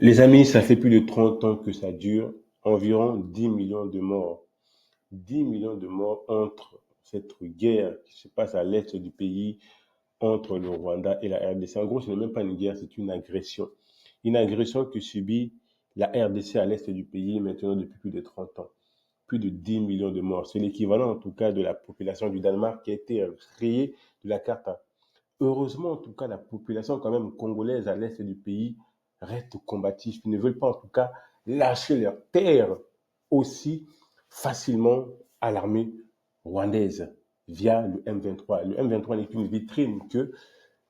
Les amis, ça fait plus de 30 ans que ça dure, environ 10 millions de morts. 10 millions de morts entre cette guerre qui se passe à l'est du pays, entre le Rwanda et la RDC. En gros, ce n'est même pas une guerre, c'est une agression. Une agression que subit la RDC à l'est du pays maintenant depuis plus de 30 ans. Plus de 10 millions de morts. C'est l'équivalent en tout cas de la population du Danemark qui a été rayée de la carte. Heureusement, en tout cas, la population quand même congolaise à l'est du pays reste combative. Ils ne veulent pas en tout cas lâcher leur terre aussi facilement à l'armée rwandaise via le M23. Le M23 n'est qu'une vitrine que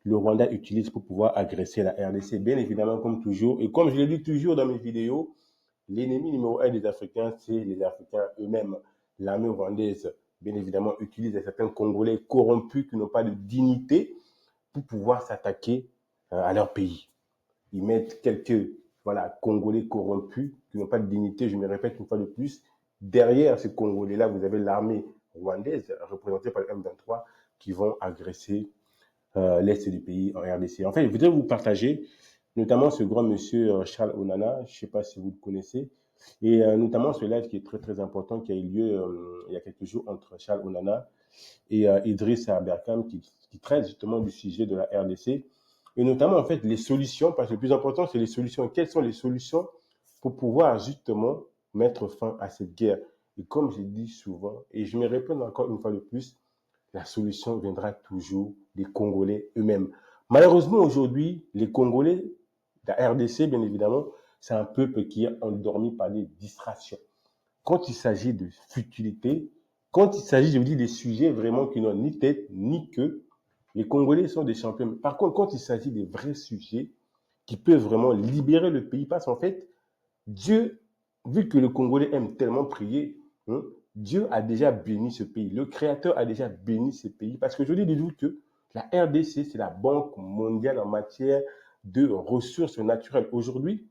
le Rwanda utilise pour pouvoir agresser la RDC. Bien évidemment, comme toujours, et comme je l'ai dit toujours dans mes vidéos, l'ennemi numéro un des Africains, c'est les Africains eux-mêmes. L'armée rwandaise, bien évidemment, utilise certains Congolais corrompus qui n'ont pas de dignité pour pouvoir s'attaquer à leur pays. Ils mettent quelques Congolais corrompus qui n'ont pas de dignité, je me répète une fois de plus. Derrière ces Congolais-là, vous avez l'armée rwandaise, représentée par le M23, qui vont agresser l'Est du pays en RDC. En fait, je voudrais vous partager notamment ce grand monsieur Charles Onana, je ne sais pas si vous le connaissez, et notamment ce live qui est très très important, qui a eu lieu il y a quelques jours entre Charles Onana et Idriss Aberkane qui traite justement du sujet de la RDC et notamment en fait les solutions, parce que le plus important c'est les solutions. Quelles sont les solutions pour pouvoir justement mettre fin à cette guerre? Et comme je dis souvent, et je me répète encore une fois de plus, la solution viendra toujours des Congolais eux-mêmes. Malheureusement aujourd'hui, les Congolais, la RDC bien évidemment, c'est un peuple qui est endormi par des distractions. Quand il s'agit de futilité, quand il s'agit, je vous dis, des sujets vraiment qui n'ont ni tête ni queue, les Congolais sont des champions. Par contre, quand il s'agit des vrais sujets qui peuvent vraiment libérer le pays, parce qu'en fait, Dieu, vu que le Congolais aime tellement prier, hein, Dieu a déjà béni ce pays. Le Créateur a déjà béni ce pays. Parce que je dis toujours que la RDC, c'est la Banque mondiale en matière de ressources naturelles. Aujourd'hui,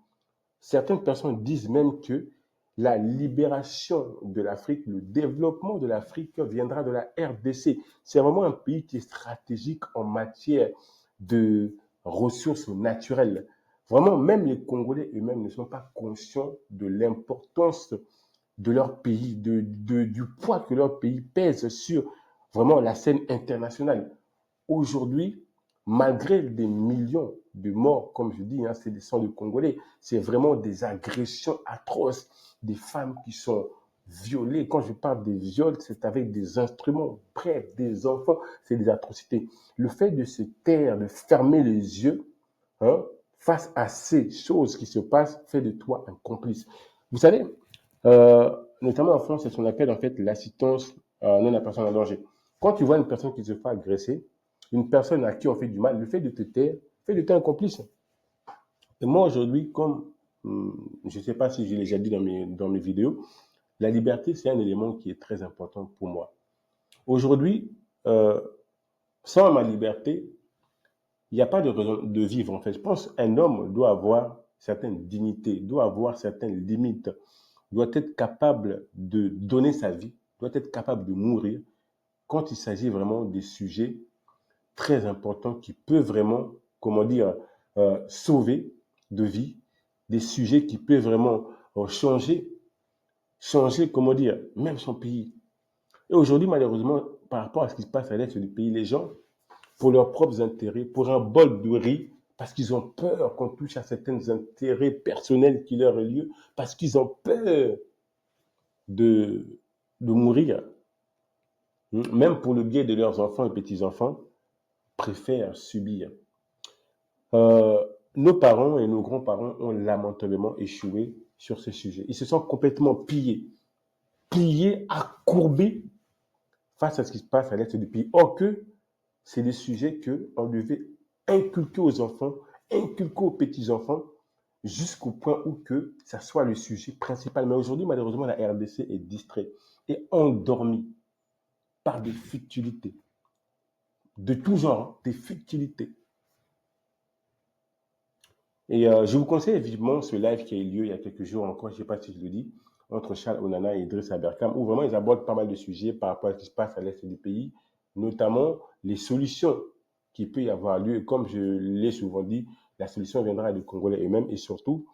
certaines personnes disent même que la libération de l'Afrique, le développement de l'Afrique viendra de la RDC. C'est vraiment un pays qui est stratégique en matière de ressources naturelles. Vraiment, même les Congolais eux-mêmes ne sont pas conscients de l'importance de leur pays, du poids que leur pays pèse sur vraiment la scène internationale. Aujourd'hui, malgré des millions de morts, comme je dis, hein, c'est des sangs de Congolais, c'est vraiment des agressions atroces, des femmes qui sont violées. Quand je parle des viols, c'est avec des instruments, bref, des enfants, c'est des atrocités. Le fait de se taire, de fermer les yeux, hein, face à ces choses qui se passent, fait de toi un complice. Vous savez, notamment en France, c'est ce qu'on appelle en fait l'assistance non à personne en danger. Quand tu vois une personne qui se fait agresser, une personne à qui on fait du mal, le fait de te taire, fait de toi un complice. Et moi aujourd'hui, comme je ne sais pas si je l'ai déjà dit dans mes vidéos, la liberté, c'est un élément qui est très important pour moi. Aujourd'hui, euh, sans ma liberté, il n'y a pas de raison de vivre en fait. Je pense qu'un homme doit avoir certaines dignités, doit avoir certaines limites, doit être capable de donner sa vie, doit être capable de mourir quand il s'agit vraiment des sujets très importants qui peuvent vraiment, comment dire, sauver de vie, des sujets qui peuvent vraiment changer, comment dire, même son pays. Et aujourd'hui, malheureusement, par rapport à ce qui se passe à l'est du pays, les gens, pour leurs propres intérêts, pour un bol de riz, parce qu'ils ont peur qu'on touche à certains intérêts personnels qui leur aient lieu, parce qu'ils ont peur de, de mourir, même pour le bien de leurs enfants et petits-enfants, préfèrent subir. Euh, nos parents et nos grands-parents ont lamentablement échoué sur ce sujet. Ils se sont complètement pliés, accourbés face à ce qui se passe à l'est du pays. Or que c'est des sujets qu'on devait inculquer aux enfants, inculquer aux petits-enfants, jusqu'au point où que ça soit le sujet principal. Mais aujourd'hui, malheureusement, la RDC est distraite et endormie par des futilités de tout genre, des futilités. Et je vous conseille vivement ce live qui a eu lieu il y a quelques jours encore, je ne sais pas si je le dis, entre Charles Onana et Idriss Aberkane, où vraiment ils abordent pas mal de sujets par rapport à ce qui se passe à l'est du pays, notamment les solutions qui peut y avoir lieu. Et comme je l'ai souvent dit, la solution viendra des Congolais eux-mêmes et surtout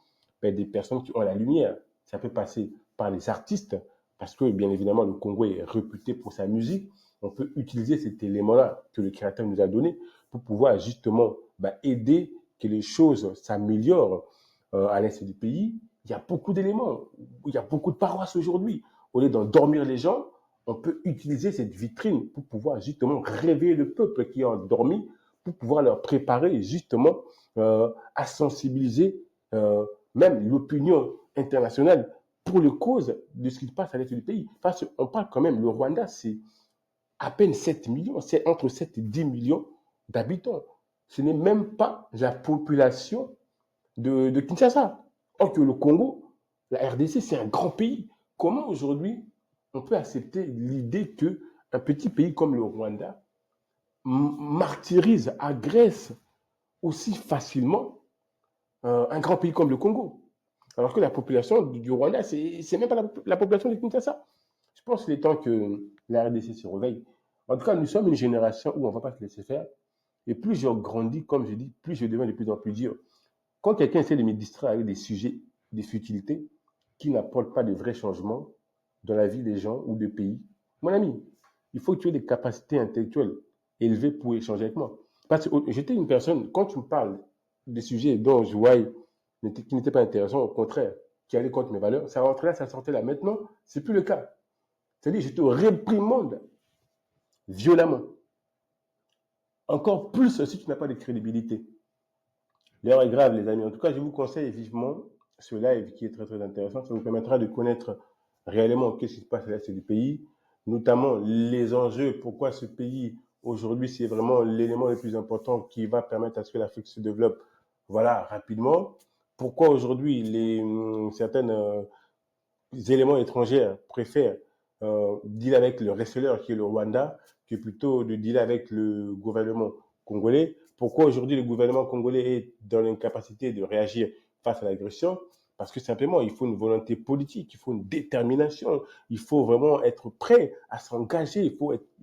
des personnes qui ont la lumière. Ça peut passer par les artistes, parce que bien évidemment, le Congo est réputé pour sa musique. On peut utiliser cet élément-là que le Créateur nous a donné pour pouvoir justement aider que les choses s'améliorent à l'est du pays. Il y a beaucoup d'éléments, il y a beaucoup de paroisses aujourd'hui. Au lieu d'endormir les gens, on peut utiliser cette vitrine pour pouvoir justement réveiller le peuple qui est endormi, pour pouvoir leur préparer justement à sensibiliser même l'opinion internationale pour les causes de ce qui se passe à l'est du pays. Parce qu'on parle quand même, le Rwanda, c'est à peine 7 millions, c'est entre 7 et 10 millions d'habitants. Ce n'est même pas la population de Kinshasa. Or que le Congo, la RDC, c'est un grand pays. Comment aujourd'hui on peut accepter l'idée qu'un petit pays comme le Rwanda martyrise, agresse aussi facilement un grand pays comme le Congo? Alors que la population du Rwanda, c'est même pas la population de Kinshasa. Je pense qu'il est temps que la RDC se réveille. En tout cas, nous sommes une génération où on ne va pas se laisser faire. Et plus je grandis, comme je dis, plus je deviens de plus en plus dur. Quand quelqu'un essaie de me distraire avec des sujets, des futilités, qui n'apportent pas de vrais changements dans la vie des gens ou des pays, mon ami, il faut que tu aies des capacités intellectuelles élevées pour échanger avec moi. Parce que j'étais une personne, quand tu me parles des sujets dont je voyais qui n'étaient pas intéressants, au contraire, qui allaient contre mes valeurs, ça rentrait là, ça sortait là. Maintenant, c'est plus le cas. C'est-à-dire, je te réprimande violemment. Encore plus si tu n'as pas de crédibilité. L'heure est grave, les amis. En tout cas, je vous conseille vivement ce live qui est très, très intéressant. Ça vous permettra de connaître réellement qu'est-ce qui se passe à l'est du pays, notamment les enjeux, pourquoi ce pays, aujourd'hui, c'est vraiment l'élément le plus important qui va permettre à ce que l'Afrique se développe, voilà, rapidement. Pourquoi aujourd'hui, certaines éléments étrangers préfèrent dealer avec le receleur qui est le Rwanda que plutôt de dealer avec le gouvernement congolais. Pourquoi aujourd'hui le gouvernement congolais est dans l'incapacité de réagir face à l'agression? Parce que simplement, il faut une volonté politique, il faut une détermination, il faut vraiment être prêt à s'engager, il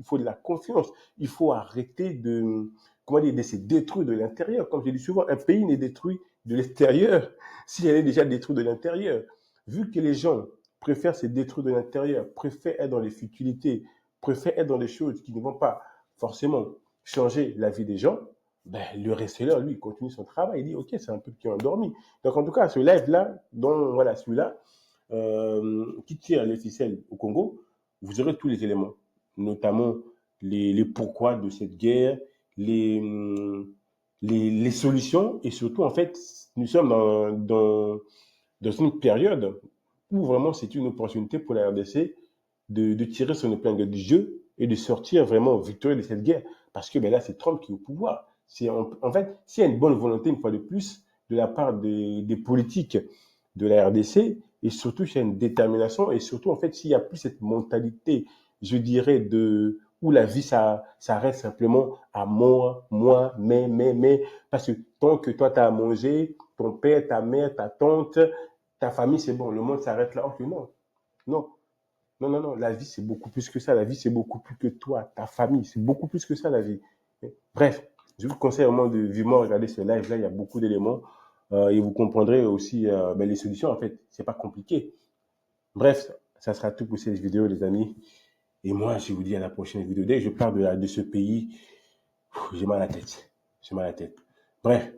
faut de la confiance, il faut arrêter de se détruire de l'intérieur. Comme je dis souvent, un pays n'est détruit de l'extérieur si elle est déjà détruite de l'intérieur. Vu que les gens préfèrent se détruire de l'intérieur, préfèrent être dans les futilités, préfèrent être dans des choses qui ne vont pas forcément changer la vie des gens, le receleur, lui, continue son travail. Il dit, OK, c'est un peuple qui est endormi. Donc, en tout cas, ce live-là, dont, voilà, celui-là, qui tire les ficelles au Congo, vous aurez tous les éléments, notamment les pourquoi de cette guerre, les, les solutions, et surtout, en fait, nous sommes dans une période où vraiment c'est une opportunité pour la RDC de tirer son épingle du jeu et de sortir vraiment victorieux de cette guerre. Parce que là, c'est Trump qui est au pouvoir. En fait, s'il y a une bonne volonté, une fois de plus, de la part des politiques de la RDC, et surtout s'il y a une détermination, et surtout, en fait, s'il n'y a plus cette mentalité, je dirais, où la vie, ça reste simplement à moi, mais, parce que tant que toi, tu as à manger, ton père, ta mère, ta tante, ta famille, c'est bon, le monde s'arrête là. Ok, non, non, non, la vie, c'est beaucoup plus que ça. La vie, c'est beaucoup plus que toi, ta famille, c'est beaucoup plus que ça, la vie. Bref, je vous conseille vraiment de vivement regarder ce live-là, il y a beaucoup d'éléments, et vous comprendrez aussi les solutions, en fait, c'est pas compliqué. Bref, ça sera tout pour cette vidéo, les amis. Et moi, je vous dis à la prochaine vidéo. Dès que je parle de ce pays, j'ai mal à la tête. J'ai mal à la tête. Bref,